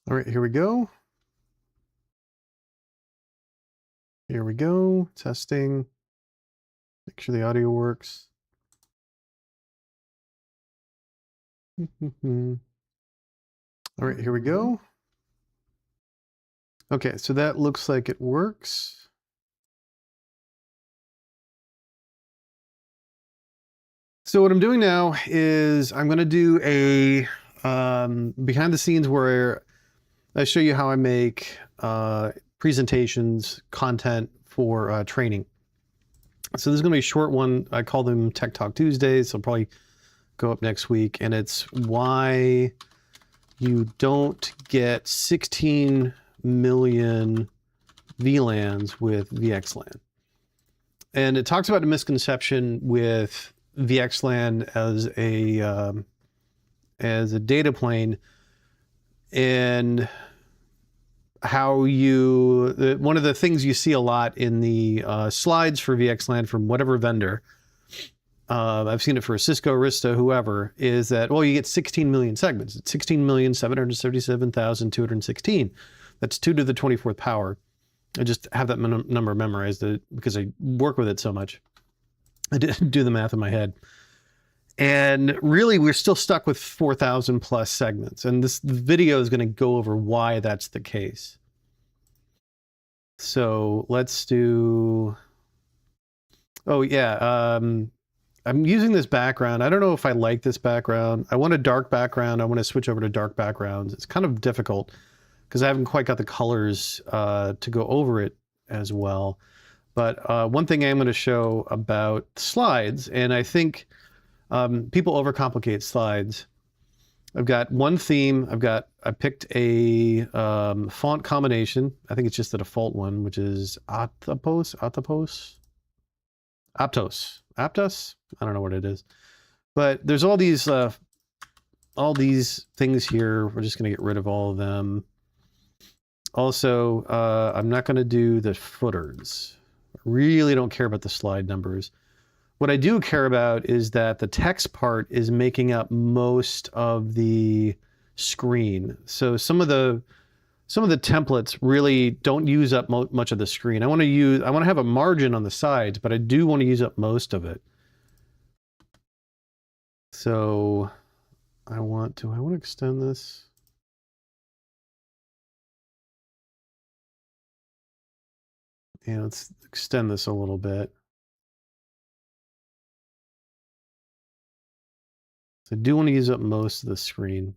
All right, here we go. Here we go. Testing. Make sure the audio works. All right, here we go. Okay, so that looks like it works. So what I'm doing now is I'm going to do a behind the scenes where I show you how I make presentations, content for training. So this is going to be a short one. I call them Tech Talk Tuesdays. So I'll probably go up next week. And it's why you don't get 16 million VLANs with VXLAN. And it talks about a misconception with VXLAN as a data plane, and how one of the things you see a lot in the slides for VXLAN from whatever vendor, I've seen it for Cisco, Arista, whoever, is that, well, you get 16 million segments. It's 16,777,216. That's 2 to the 24th power. I just have that number memorized because I work with it so much. I didn't do the math in my head. And really, we're still stuck with 4,000 plus segments. And this video is going to go over why that's the case. So let's do, oh yeah, I'm using this background. I don't know if I like this background. I want a dark background. I want to switch over to dark backgrounds. It's kind of difficult because I haven't quite got the colors to go over it as well. But one thing I'm going to show about slides, and I think people overcomplicate slides. I've got one theme. I picked a font combination. I think it's just the default one, which is Aptos. I don't know what it is, but there's all these things here. We're just going to get rid of all of them. Also, I'm not going to do the footers. I really don't care about the slide numbers. What I do care about is that the text part is making up most of the screen. So some of the templates really don't use up much of the screen. I want to have a margin on the sides, but I do want to use up most of it. So I want to extend this. Yeah, let's extend this a little bit. So I do want to use up most of the screen.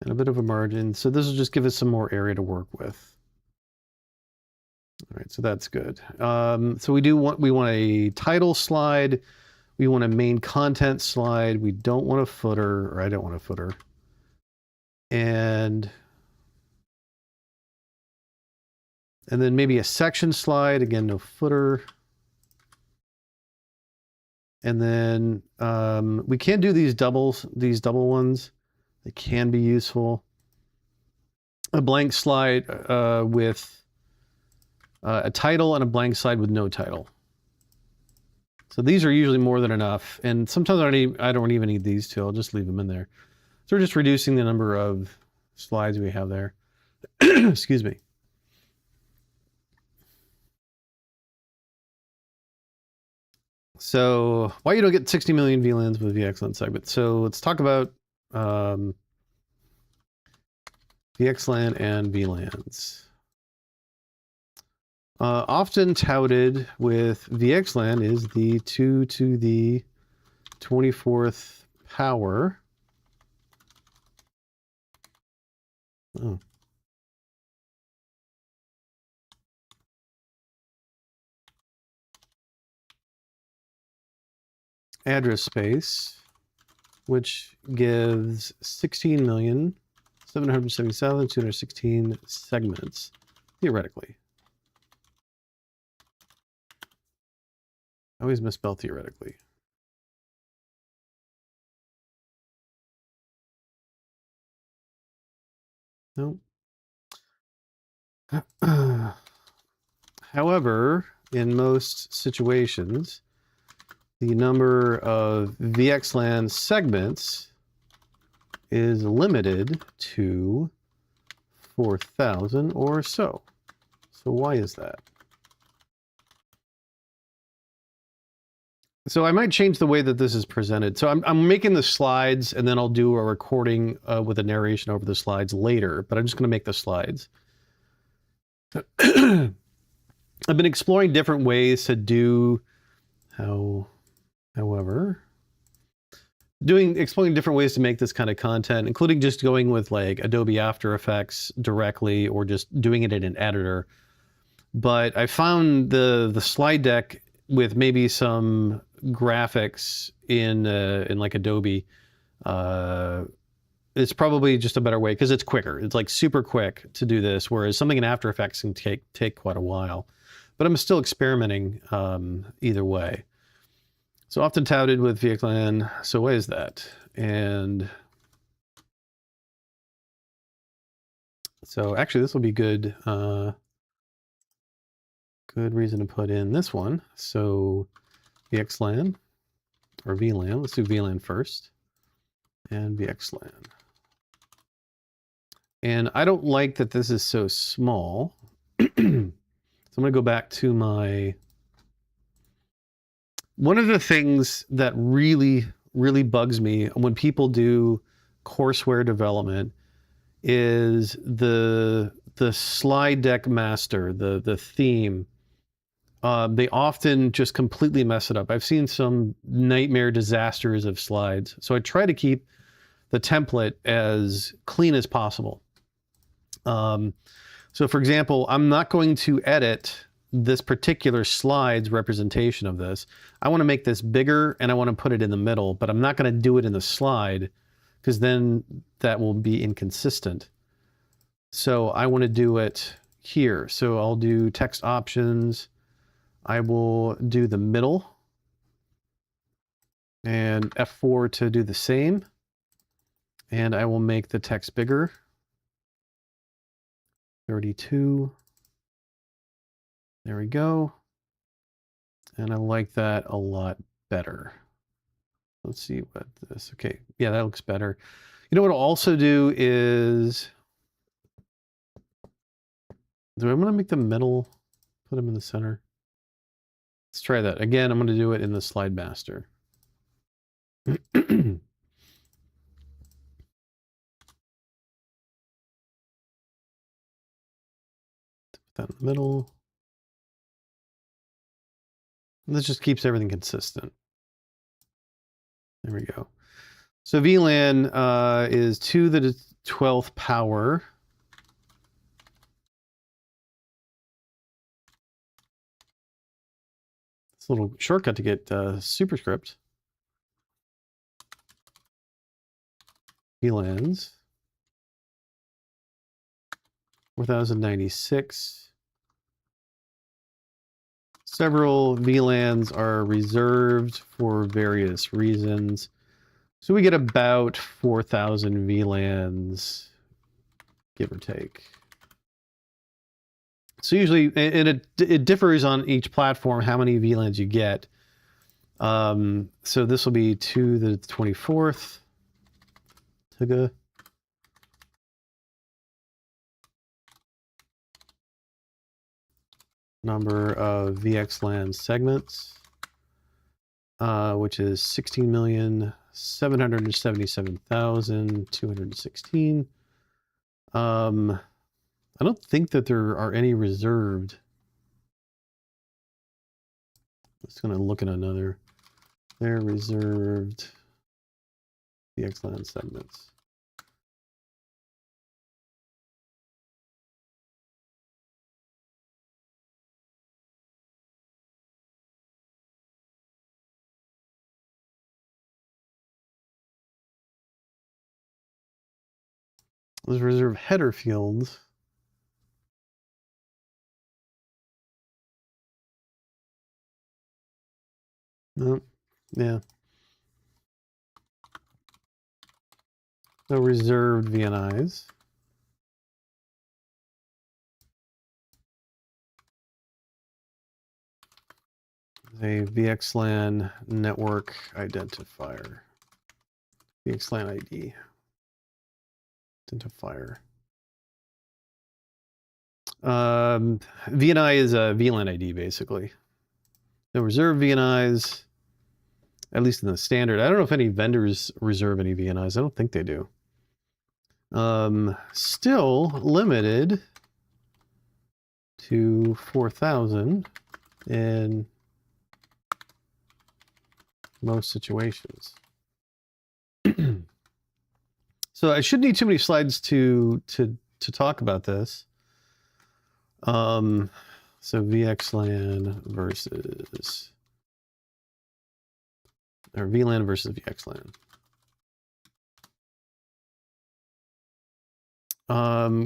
And a bit of a margin. So this will just give us some more area to work with. All right, so that's good. So we want a title slide. We want a main content slide. We don't want a footer, or I don't want a footer. And then maybe a section slide. Again, no footer. And then we can do these double ones. They can be useful. A blank slide with a title, and a blank slide with no title. So these are usually more than enough. And sometimes I don't even need these two. I'll just leave them in there. So we're just reducing the number of slides we have there. Excuse me. So why you don't get 60 million VLANs with VXLAN segments. So let's talk about VXLAN and VLANs. Often touted with VXLAN is the 2 to the 24th power. Oh. Address space, which gives 16,777,216 segments, theoretically. I always misspell theoretically. No. However, in most situations, the number of VXLAN segments is limited to 4,000 or so. So why is that? So I might change the way that this is presented. So I'm making the slides, and then I'll do a recording with a narration over the slides later, but I'm just going to make the slides. I've been exploring different ways to do exploring different ways to make this kind of content, including just going with like Adobe After Effects directly or just doing it in an editor. But I found the slide deck with maybe some graphics in like Adobe, it's probably just a better way because it's quicker. It's like super quick to do this, whereas something in After Effects can take quite a while. But I'm still experimenting either way. So often touted with VXLAN. So why is that? And so actually this will be good. Good reason to put in this one. So VXLAN or VLAN. Let's do VLAN first. And VXLAN. And I don't like that this is so small. So I'm going to go back to my... One of the things that really, really bugs me when people do courseware development is the slide deck master, the theme. They often just completely mess it up. I've seen some nightmare disasters of slides. So I try to keep the template as clean as possible. So for example, I'm not going to edit this particular slide's representation of this. I want to make this bigger and I want to put it in the middle, but I'm not going to do it in the slide because then that will be inconsistent. So I want to do it here. So I'll do text options. I will do the middle and F4 to do the same. And I will make the text bigger. 32. There we go. And I like that a lot better. Let's see what this, okay. Yeah, that looks better. You know what I'll also do is, do I want to make the middle, put them in the center? Let's try that. Again, I'm going to do it in the slide master. Put that in the middle. This just keeps everything consistent. There we go. So VLAN is 2 to the 12th power. It's a little shortcut to get superscript. VLANs. 4096. Several VLANs are reserved for various reasons. So we get about 4,000 VLANs, give or take. So usually, and it differs on each platform how many VLANs you get. So this will be 2 to the 24th. Number of VXLAN segments, which is 16,777,216. I don't think that there are any reserved. I'm just going to look at another. They're reserved VXLAN segments. Those reserve header fields. No, yeah. No reserved VNIs. A VXLAN network identifier. VXLAN ID. Identifier. VNI is a VLAN ID, basically. No reserve VNIs, at least in the standard. I don't know if any vendors reserve any VNIs. I don't think they do. Still limited to 4,000 in most situations. So I shouldn't need too many slides to talk about this. So VXLAN versus, or VLAN versus VXLAN.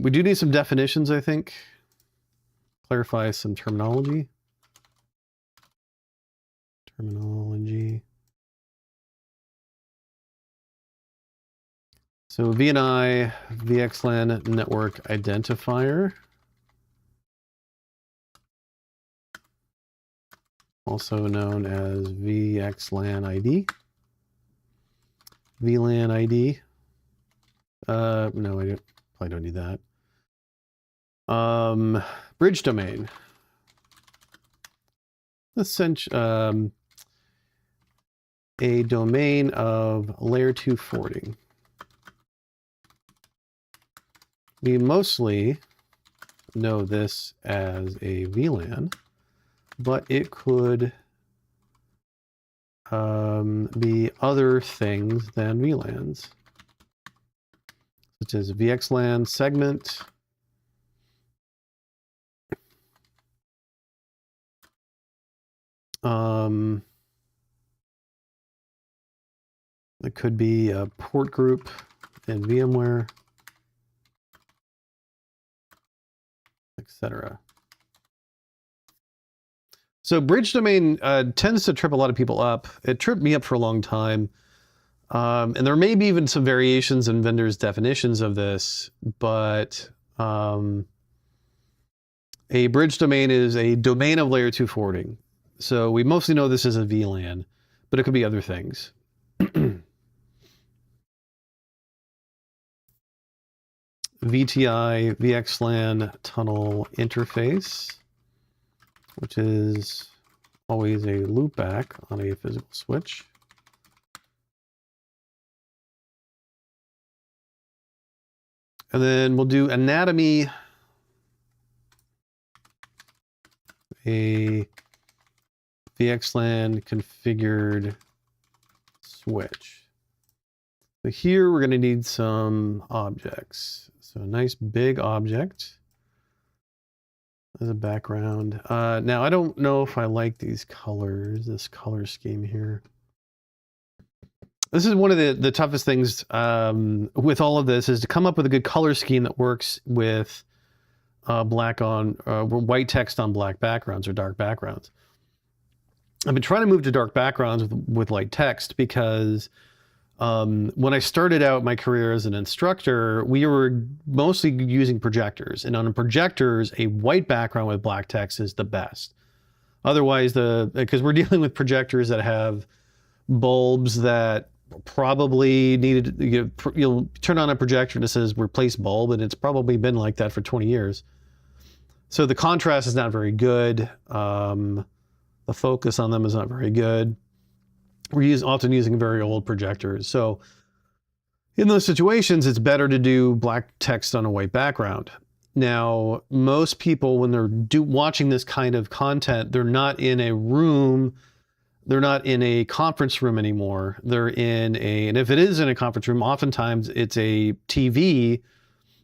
We do need some definitions, I think. Clarify some terminology. So VNI, VXLAN network identifier. Also known as VXLAN ID. VLAN ID. No, I probably don't need that. Bridge domain. Essentially, a domain of layer 2 forwarding. We mostly know this as a VLAN, but it could be other things than VLANs, such as VXLAN segment, it could be a port group in VMware, etc. So bridge domain tends to trip a lot of people up. It tripped me up for a long time. And there may be even some variations in vendors' definitions of this, but a bridge domain is a domain of layer 2 forwarding. So we mostly know this as a VLAN, but it could be other things. VTI, VXLAN tunnel interface, which is always a loopback on a physical switch. And then we'll do anatomy, a VXLAN configured switch. So here we're going to need some objects. So a nice big object as a background. Now I don't know if I like these colors, this color scheme here. This is one of the toughest things with all of this, is to come up with a good color scheme that works with white text on black backgrounds or dark backgrounds. I've been trying to move to dark backgrounds with light text because when I started out my career as an instructor, we were mostly using projectors, and on projectors, a white background with black text is the best. Otherwise, because we're dealing with projectors that have bulbs that probably needed, you'll turn on a projector and it says replace bulb, and it's probably been like that for 20 years. So the contrast is not very good. The focus on them is not very good. We're often using very old projectors. So in those situations, it's better to do black text on a white background. Now, most people, when they're watching this kind of content, they're not in a room, they're not in a conference room anymore. They're in and if it is in a conference room, oftentimes it's a TV.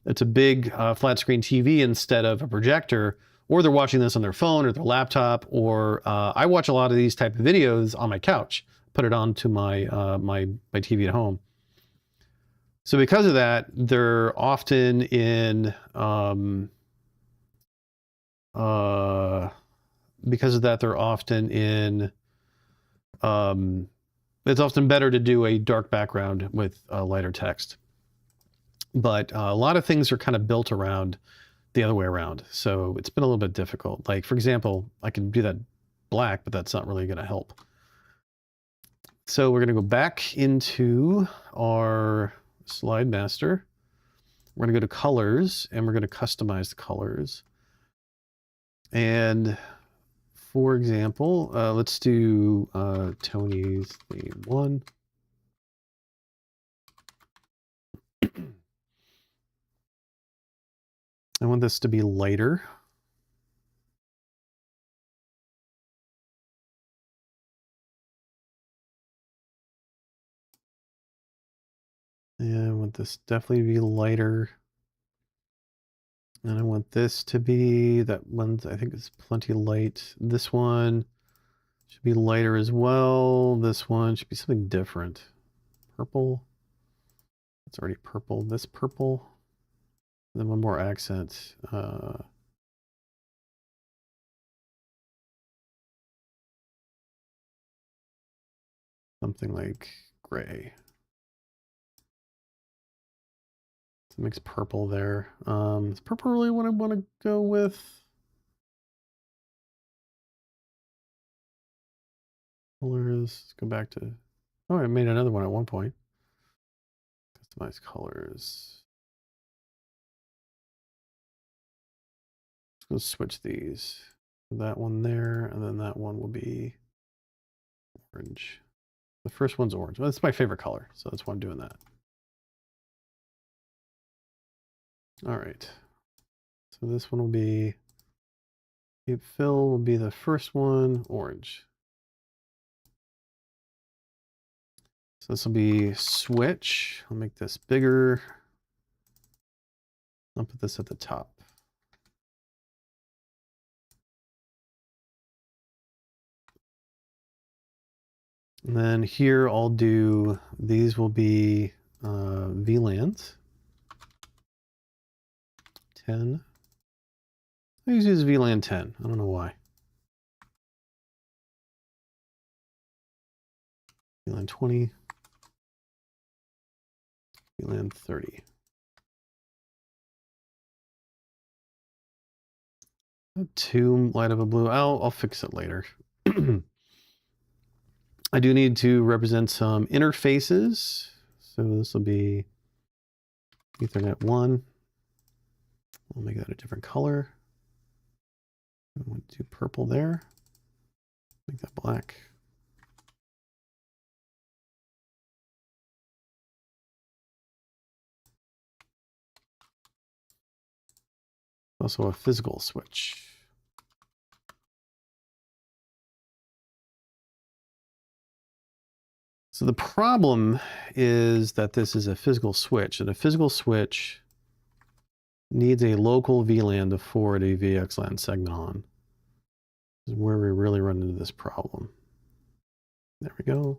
It's a big flat screen TV instead of a projector, or they're watching this on their phone or their laptop, or I watch a lot of these type of videos on my couch, put it onto my TV at home. So because of that, they're often in, it's often better to do a dark background with lighter text. But a lot of things are kind of built around the other way around. So it's been a little bit difficult. Like, for example, I can do that black, but that's not really going to help. So we're going to go back into our slide master. we're going to go to colors and we're going to customize the colors. And for example, let's do Tony's theme 1. I want this to be lighter. And I want this definitely to be lighter. And I want this to be, that one's, I think it's plenty light. This one should be lighter as well. This one should be something different. Purple. It's already purple. This purple. And then one more accent. Something like gray. So it makes purple there. Is purple really what I want to go with? Colors. Let's go back to. Oh, I made another one at one point. Customize colors. Let's go switch these. That one there, and then that one will be orange. The first one's orange. Well, that's my favorite color, so that's why I'm doing that. All right. So this one will be, fill will be the first one, orange. So this will be switch. I'll make this bigger. I'll put this at the top. And then here I'll do, these will be VLANs. 10. I usually use VLAN 10. I don't know why. VLAN 20. VLAN 30. Too light of a blue. I'll fix it later. I do need to represent some interfaces. So this will be Ethernet 1. We'll make that a different color. I want to do purple there. Make that black. Also a physical switch. So the problem is that this is a physical switch, and a physical switch needs a local VLAN to forward a VXLAN segment on. This is where we really run into this problem. There we go.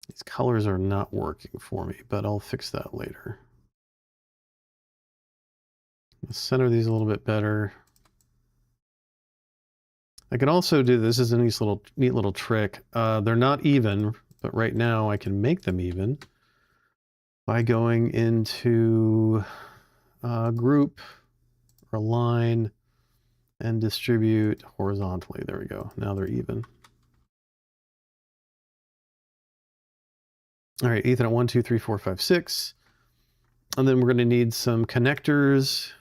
These colors are not working for me, but I'll fix that later. I'll center these a little bit better. I can also do, this is a neat little trick. They're not even, but right now I can make them even by going into group or line and distribute horizontally. There we go. Now they're even. All right, Ethernet 1, 2, 3, 4, 5, 6. And then we're going to need some connectors.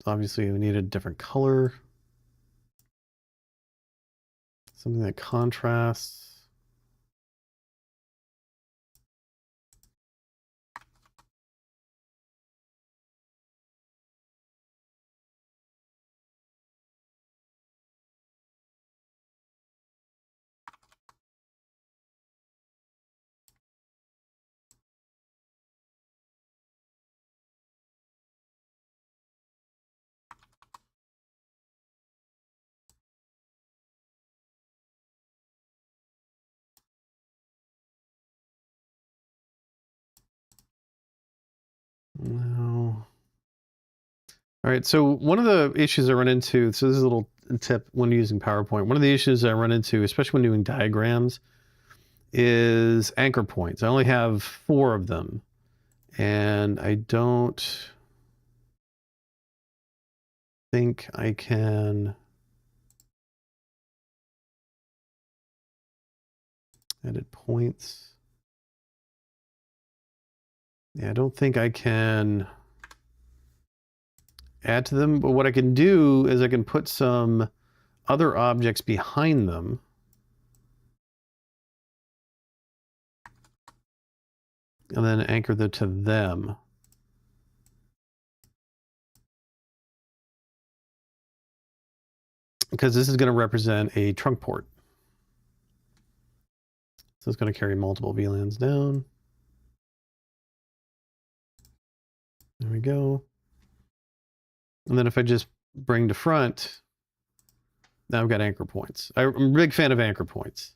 Obviously, we need a different color. Something that contrasts. No. All right, so one of the issues I run into, so this is a little tip when using PowerPoint. One of the issues I run into, especially when doing diagrams, is anchor points. I only have 4 of them, and I don't think I can edit points. Yeah, I don't think I can add to them, but what I can do is I can put some other objects behind them. And then anchor them to them. Because this is going to represent a trunk port. So it's going to carry multiple VLANs down. There we go. And then if I just bring to front, now I've got anchor points. I'm a big fan of anchor points.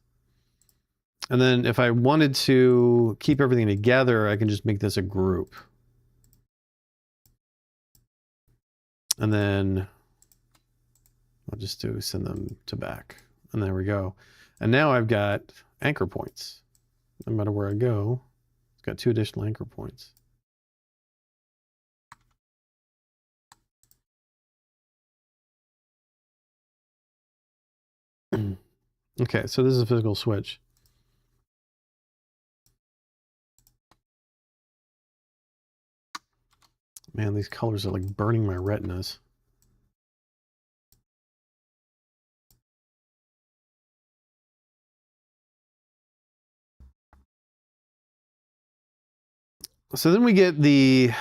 And then if I wanted to keep everything together, I can just make this a group. And then I'll just send them to back. And there we go. And now I've got anchor points. No matter where I go, it's got 2 additional anchor points. Okay, so this is a physical switch. Man, these colors are like burning my retinas. So then we get the,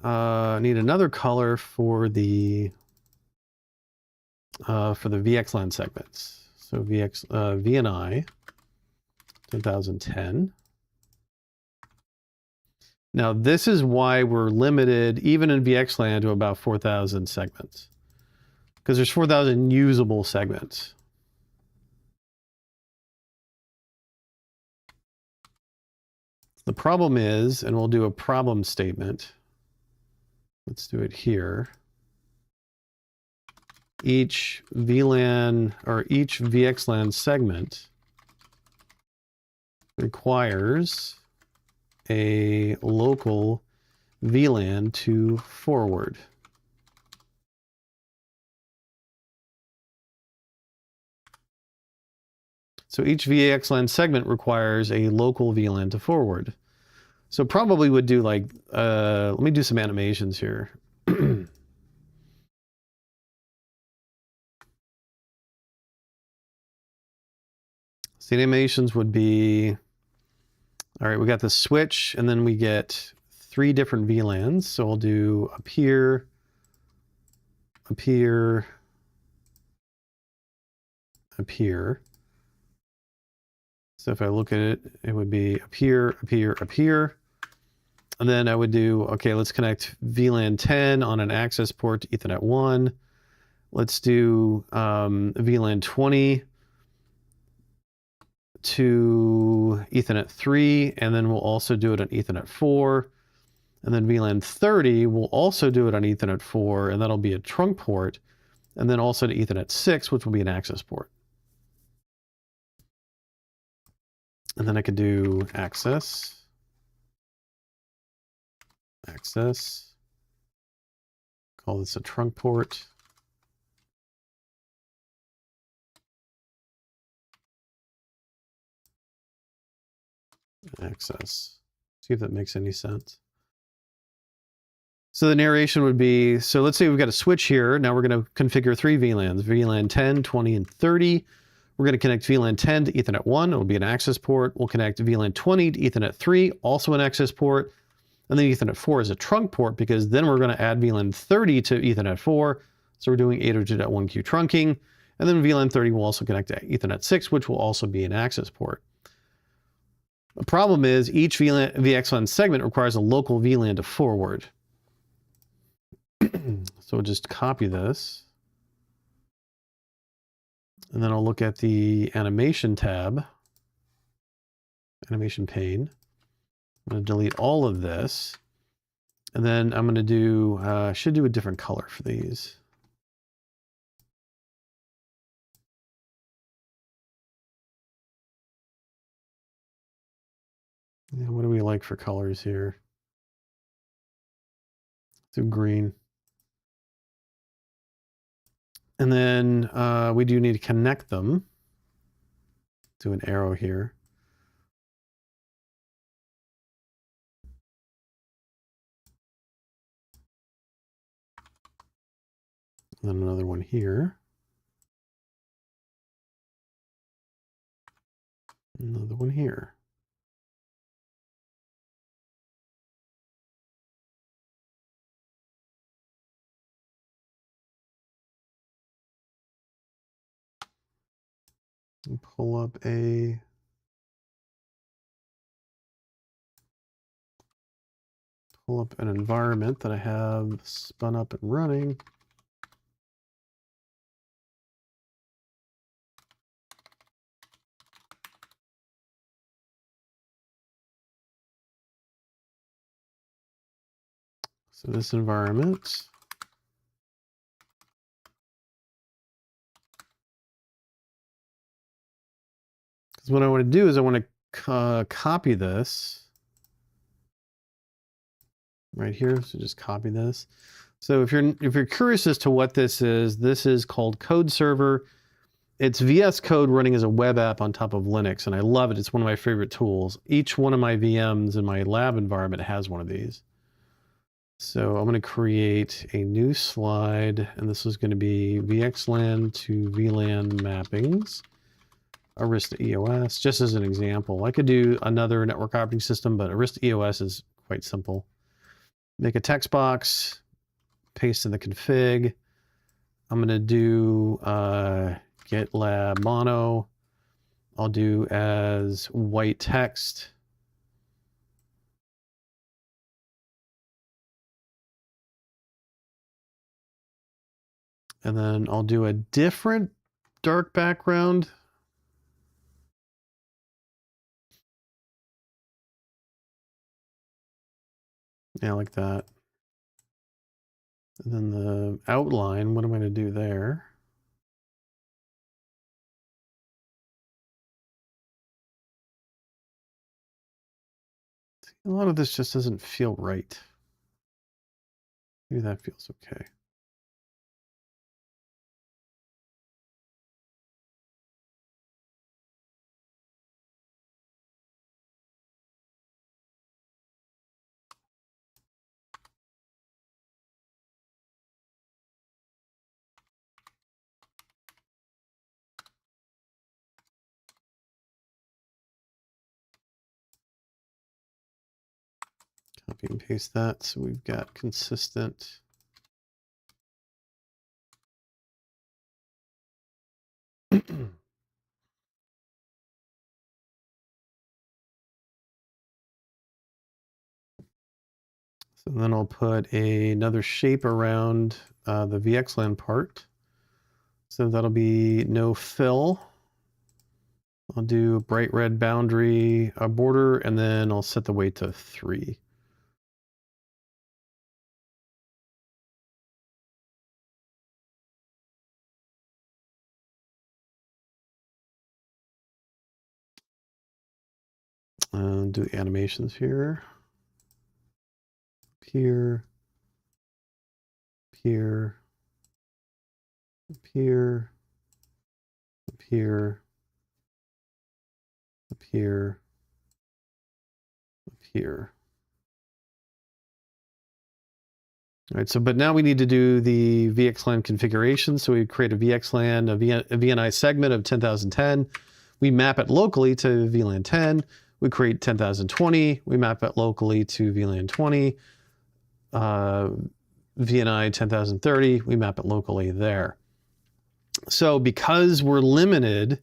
need another color for the VXLAN segments. So VNI 2010. Now this is why we're limited, even in VXLAN, to about 4,000 segments. Because there's 4,000 usable segments. The problem is, and we'll do a problem statement. Let's do it here. Each VLAN or each VXLAN segment requires a local VLAN to forward. So each VXLAN segment requires a local VLAN to forward. So probably would do like, let me do some animations here. So the animations would be, all right, we got the switch, and then we get 3 different VLANs. So I'll do up here, up here, up here. So if I look at it, it would be up here, up here, up here. And then I would do, okay, let's connect VLAN 10 on an access port to Ethernet 1. Let's do VLAN 20 to Ethernet 3, and then we'll also do it on Ethernet 4. And then VLAN 30, we'll also do it on Ethernet 4, and that'll be a trunk port. And then also to Ethernet 6, which will be an access port. And then I could do access, access, call this a trunk port. Access. See if that makes any sense. So the narration would be, so let's say we've got a switch here. Now we're going to configure 3 VLANs, VLAN 10, 20, and 30. We're going to connect VLAN 10 to Ethernet 1. It'll be an access port. We'll connect VLAN 20 to Ethernet 3, also an access port. And then Ethernet 4 is a trunk port, because then we're going to add VLAN 30 to Ethernet 4. So we're doing 802.1q trunking. And then VLAN 30 will also connect to Ethernet 6, which will also be an access port. The problem is each VXLAN segment requires a local VLAN to forward. So we'll just copy this. And then I'll look at the animation tab, animation pane. I'm going to delete all of this. And then I'm going to do, should do a different color for these. Yeah, what do we like for colors here? Do green. And then we do need to connect them. Do an arrow here. And then another one here. Another one here. And pull up an environment that I have spun up and running. So this environment, because what I want to do is I want to copy this right here. So just copy this. So if you're curious as to what this is called Code Server. It's VS Code running as a web app on top of Linux, and I love it. It's one of my favorite tools. Each one of my VMs in my lab environment has one of these. So I'm going to create a new slide, and this is going to be VXLAN to VLAN mappings, Arista EOS, just as an example. I could do another network operating system, but Arista EOS is quite simple. Make a text box, paste in the config. I'm going to do GitLab mono. I'll do as white text. And then I'll do a different dark background. Yeah, like that. And then the outline, what am I going to do there? A lot of this just doesn't feel right. Maybe that feels okay. Copy and paste that so we've got consistent. So then I'll put another shape around the VXLAN part. So that'll be no fill. I'll do a bright red boundary border, and then I'll set the weight to 3. Do the animations here. Here. Here. Up here. Up here. Up here. Up here. All right, so but now we need to do the VXLAN configuration. So we create a VXLAN, a VNI segment of 10,010. We map it locally to VLAN 10. We create 10,020. We map it locally to VLAN 20. VNI 10,030. We map it locally there. So because we're limited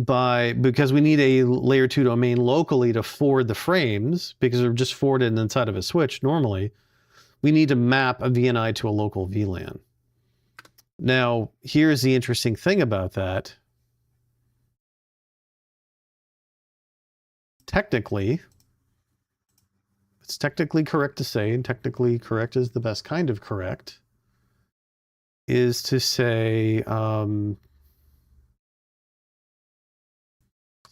because we need a layer 2 domain locally to forward the frames, because they're just forwarded inside of a switch normally, we need to map a VNI to a local VLAN. Now, here's the interesting thing about that. Technically, it's technically correct to say, and technically correct is the best kind of correct, is to say, so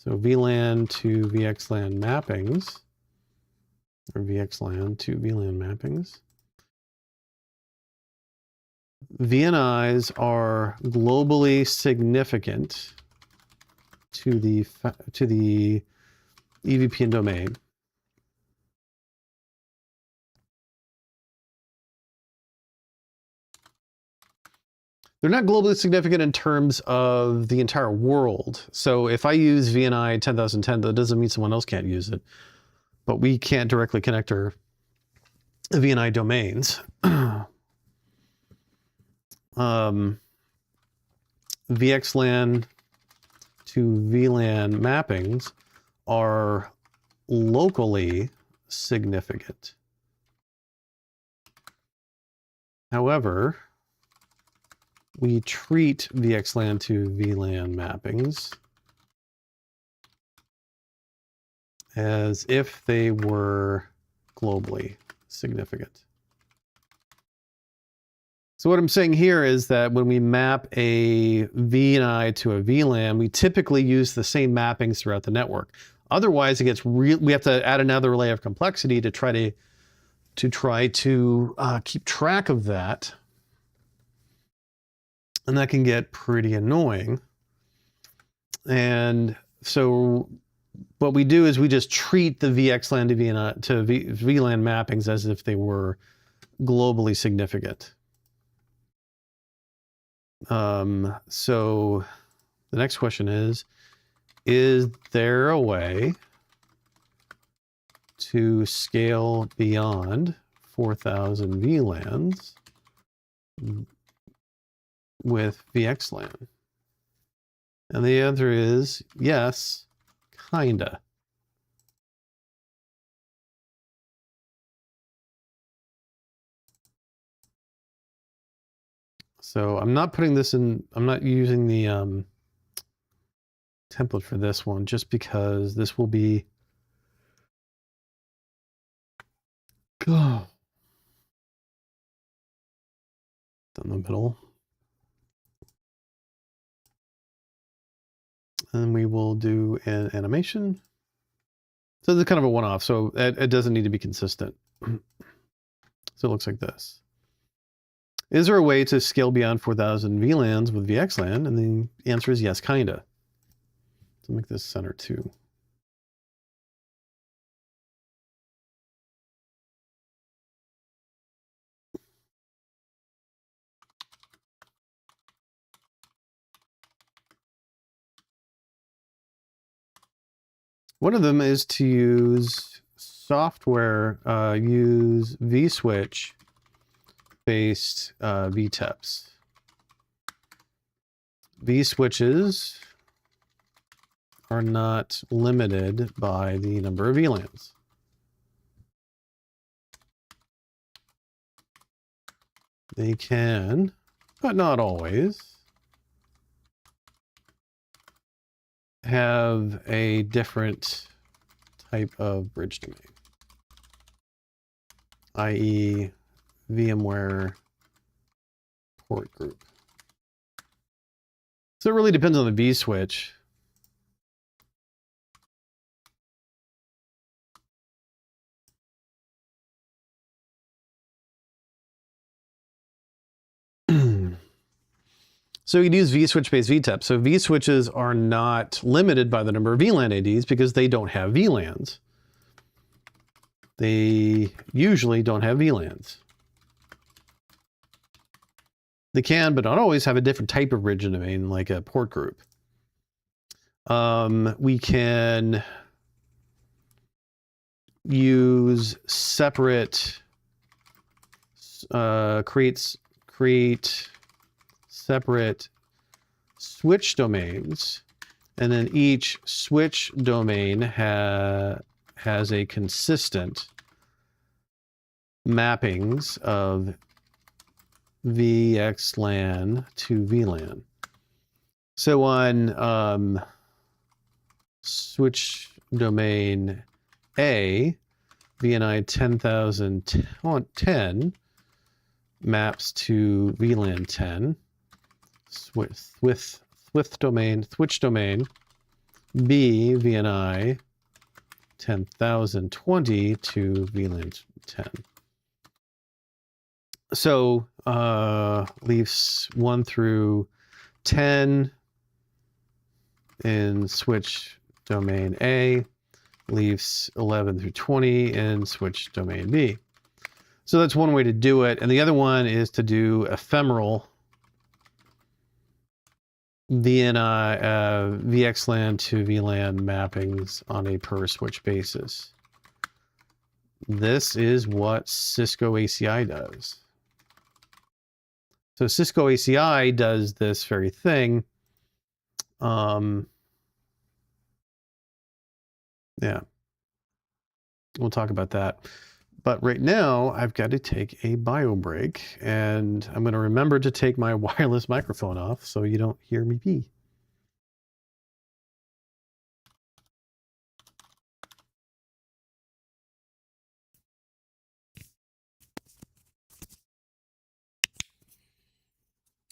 VLAN to VXLAN mappings, or VXLAN to VLAN mappings. VNIs are globally significant to the EVPN domain. They're not globally significant in terms of the entire world. So if I use VNI 10,010, that doesn't mean someone else can't use it. But we can't directly connect our VNI domains. VXLAN to VLAN mappings are locally significant. However, we treat VXLAN to VLAN mappings as if they were globally significant. So what I'm saying here is that when we map a VNI to a VLAN, we typically use the same mappings throughout the network. Otherwise, it gets we have to add another layer of complexity to try to keep track of that. And that can get pretty annoying. And so what we do is we just treat the VXLAN to VLAN mappings as if they were globally significant. So the next question is there a way to scale beyond 4,000 VLANs with VXLAN? And the answer is yes, kinda. So I'm not putting this in, I'm not using the template for this one just because this will be down the middle. And we will do an animation. So this is kind of a one-off, so it doesn't need to be consistent. So it looks like this. Is there a way to scale beyond 4,000 VLANs with VXLAN? And the answer is yes, kinda. So make this center too. One of them is to use software, use vSwitch based VTEPs. vSwitches are not limited by the number of VLANs. They can, but not always, have a different type of bridge domain, i.e. VMware port group. So it really depends on the vSwitch. So you'd use vSwitch-based VTEP. So vSwitches are not limited by the number of VLAN ADs because they don't have VLANs. They usually don't have VLANs. They can, but not always, have a different type of bridge domain, like a port group. We can use separate, create separate switch domains, and then each switch domain has a consistent mappings of VXLAN to VLAN. So on switch domain A, VNI 10,010 maps to VLAN 10. Switch domain B, VNI 10,020 to VLAN 10. So leaves 1 through 10 in switch domain A, leaves 11 through 20 in switch domain B. So that's one way to do it. And the other one is to do ephemeral VXLAN to VLAN mappings on a per switch basis. This is what Cisco ACI does. So Cisco ACI does this very thing. Yeah, we'll talk about that. But right now, I've got to take a bio break, and I'm going to remember to take my wireless microphone off so you don't hear me pee.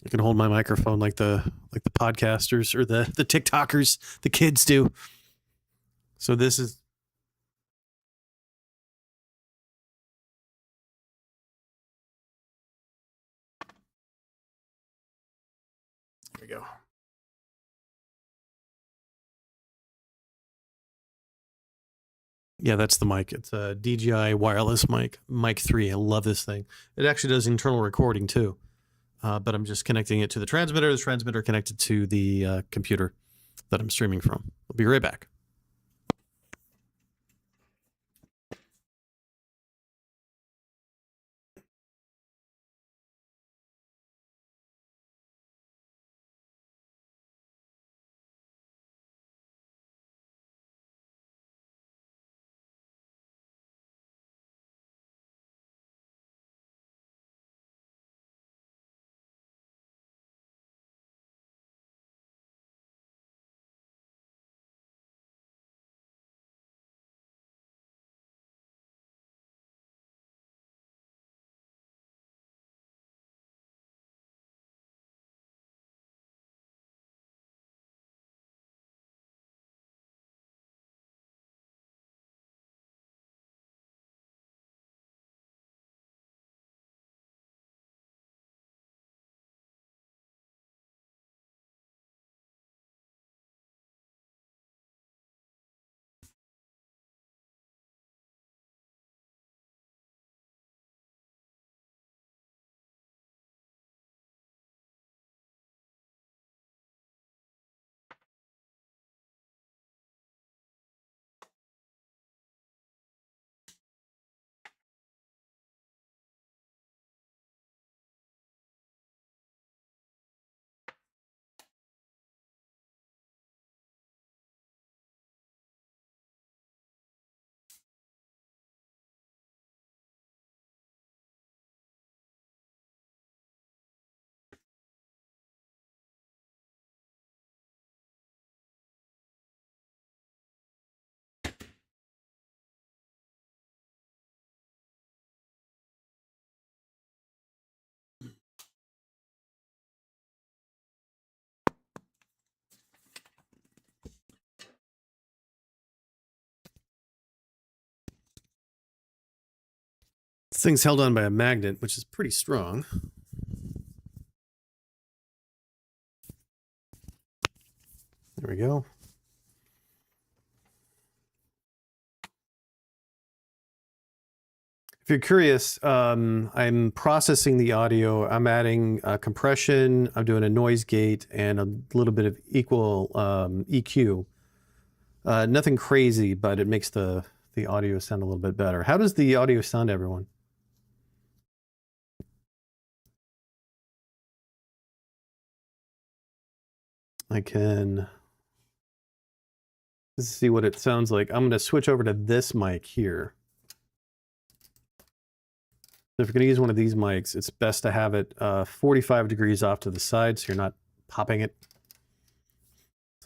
I can hold my microphone like the podcasters or the TikTokers, the kids do. So this is. There we go. Yeah, that's the mic. It's a DJI wireless mic, Mic 3. I love this thing. It actually does internal recording too. But I'm just connecting it to the transmitter connected to the computer that I'm streaming from. I'll be right back. This thing's held on by a magnet, which is pretty strong. There we go. If you're curious, I'm processing the audio. I'm adding compression. I'm doing a noise gate and a little bit of equal EQ. Nothing crazy, but it makes the audio sound a little bit better. How does the audio sound, everyone? I can see what it sounds like. I'm going to switch over to this mic here. So if you're going to use one of these mics, it's best to have it 45 degrees off to the side so you're not popping it.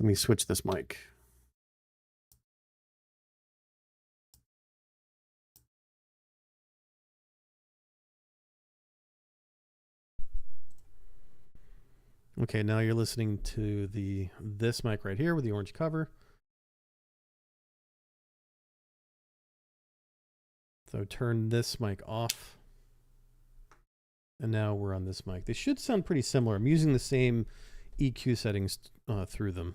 Let me switch this mic. Okay, now you're listening to this mic right here with the orange cover. So turn this mic off. And now we're on this mic. They should sound pretty similar. I'm using the same EQ settings through them.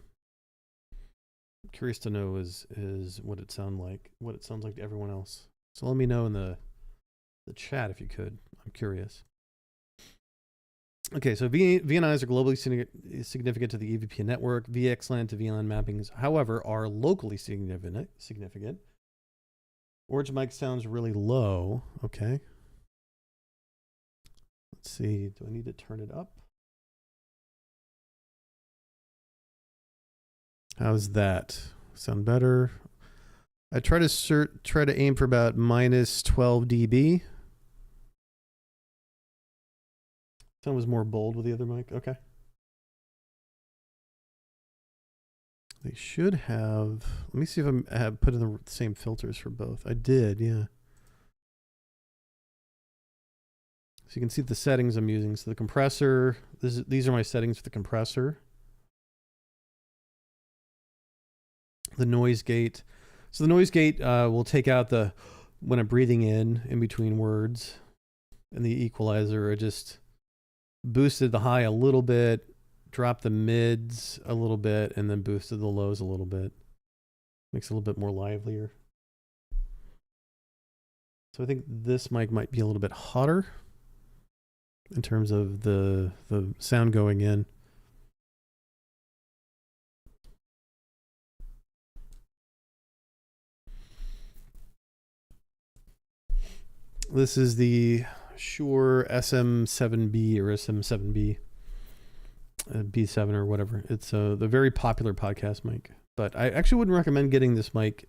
I'm curious to know is what it sounds like to everyone else. So let me know in the chat if you could. I'm curious. Okay, so VNIs are globally significant to the EVPN network. VXLAN to VLAN mappings, however, are locally significant. Orange mic sounds really low. Okay. Let's see. Do I need to turn it up? How's that? Sound better? I try to aim for about minus 12 dB. Sound was more bold with the other mic. Okay. They should have. Let me see if I have put in the same filters for both. I did, yeah. So you can see the settings I'm using. So the compressor. These are my settings for the compressor. The noise gate. So the noise gate will take out when I'm breathing in between words, and the equalizer I just boosted the high a little bit, dropped the mids a little bit, and then boosted the lows a little bit. Makes it a little bit more livelier. So I think this mic might be a little bit hotter in terms of the sound going in. This is the Shure SM7B or SM7B, B7 or whatever. It's the very popular podcast mic. But I actually wouldn't recommend getting this mic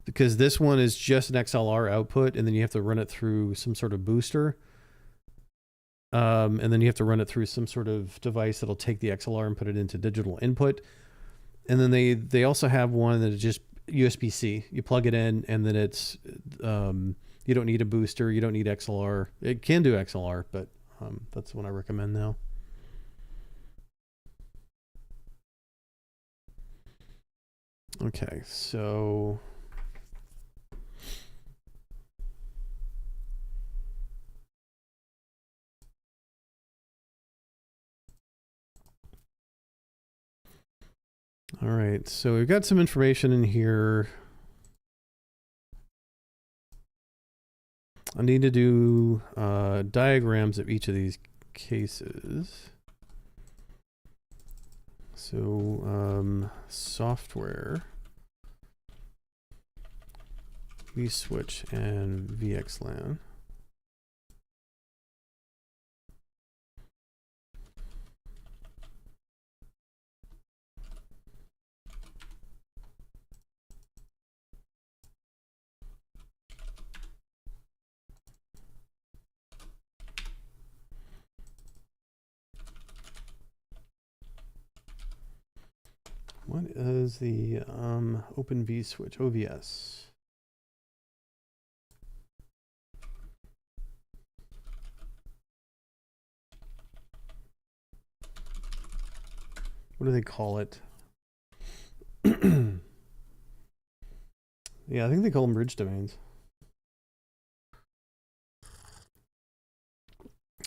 because this one is just an XLR output, and then you have to run it through some sort of booster. And then you have to run it through some sort of device that'll take the XLR and put it into digital input. And then they also have one that is just USB-C. You plug it in, and then it's you don't need a booster. You don't need XLR. It can do XLR, but that's what I recommend now. Okay, so all right, so we've got some information in here. I need to do diagrams of each of these cases. So software, vSwitch, and VXLAN. What is the Open vSwitch, OVS? What do they call it? Yeah, I think they call them bridge domains.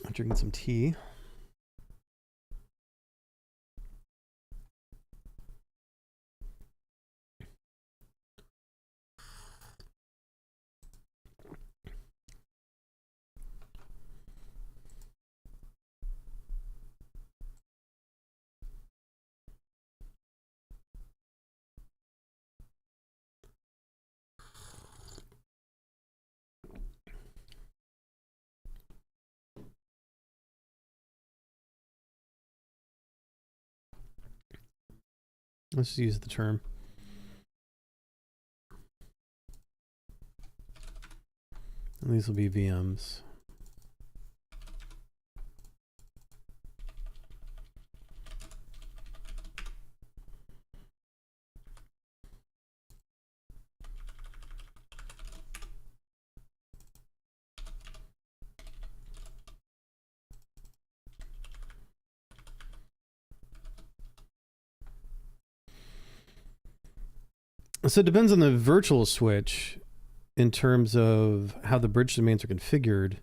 I'm drinking some tea. Let's just use the term. And these will be VMs. So it depends on the virtual switch in terms of how the bridge domains are configured.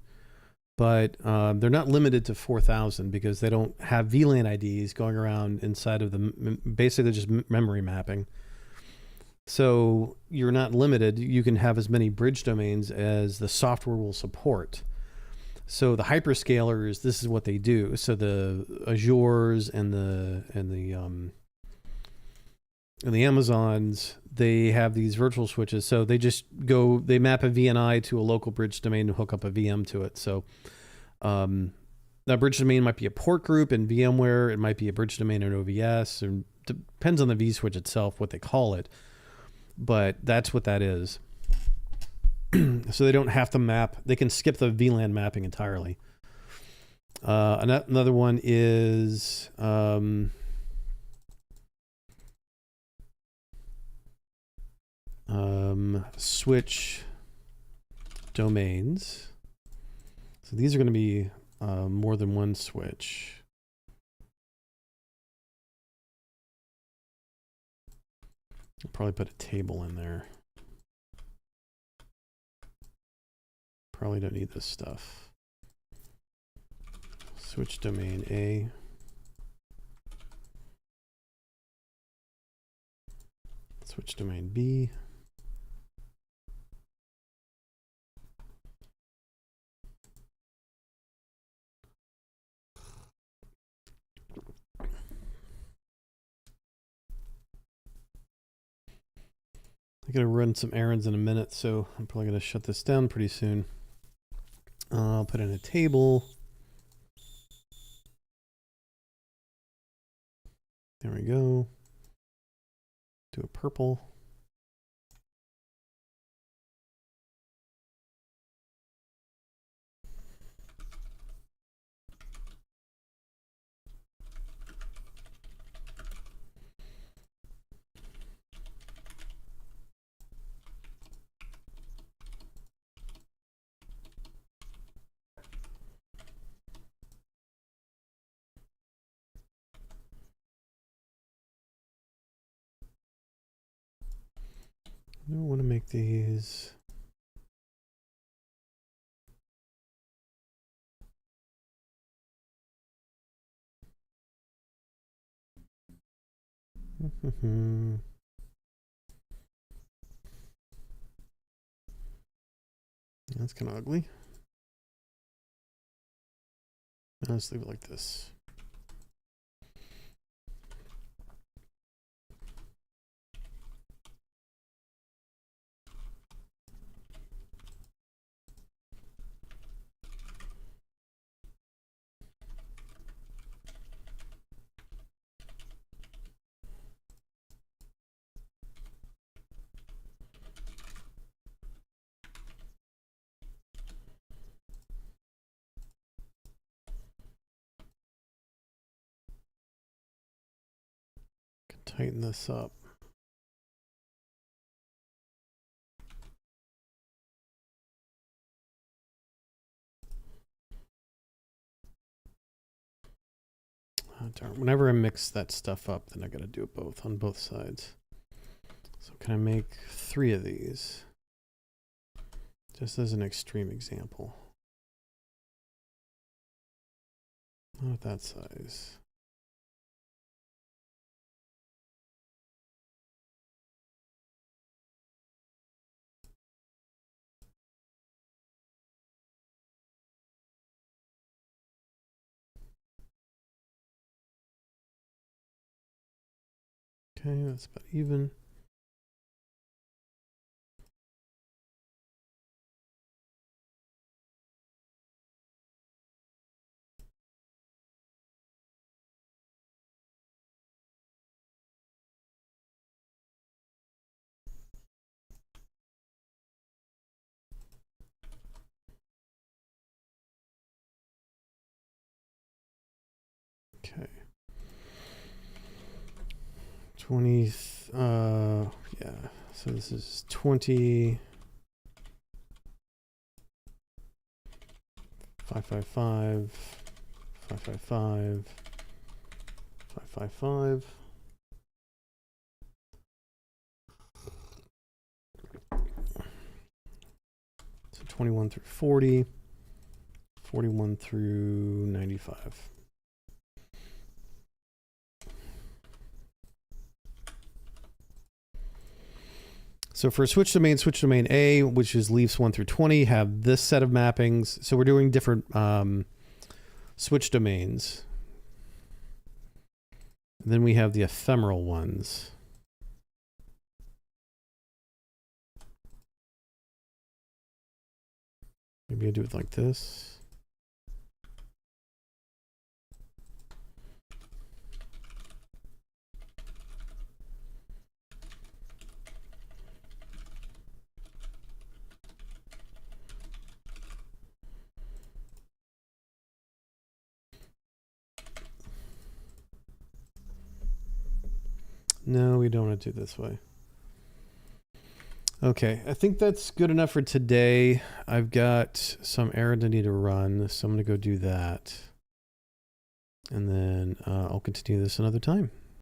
but they're not limited to 4,000 because they don't have VLAN IDs going around inside of them. Basically, just memory mapping. So you're not limited. You can have as many bridge domains as the software will support. So the hyperscalers, this is what they do. So the Azures and the Amazons, they have these virtual switches. So they just they map a VNI to a local bridge domain and hook up a VM to it. So that bridge domain might be a port group in VMware. It might be a bridge domain in OVS. Or depends on the vSwitch itself, what they call it. But that's what that is. So they don't have to map. They can skip the VLAN mapping entirely. Another one is switch domains. So these are going to be more than one switch. I'll probably put a table in there. Probably don't need this stuff. Switch domain A. Switch domain B. I'm going to run some errands in a minute, so I'm probably going to shut this down pretty soon. I'll put in a table. There we go. Do a purple. I don't want to make these. That's kind of ugly. I'll just leave it like this. Tighten this up. Whenever I mix that stuff up, then I got to do it both on both sides. So can I make 3 of these? Just as an extreme example. Not that size. Okay, that's about even. Okay. 20, yeah, so this is 20, 555, 555, 555. So 21 through 40, 41 through 95. So for switch domain A, which is leafs 1 through 20, have this set of mappings. So we're doing different switch domains. And then we have the ephemeral ones. Maybe I do it like this. No, we don't want to do it this way. Okay, I think that's good enough for today. I've got some errands I need to run, so I'm going to go do that. And then I'll continue this another time.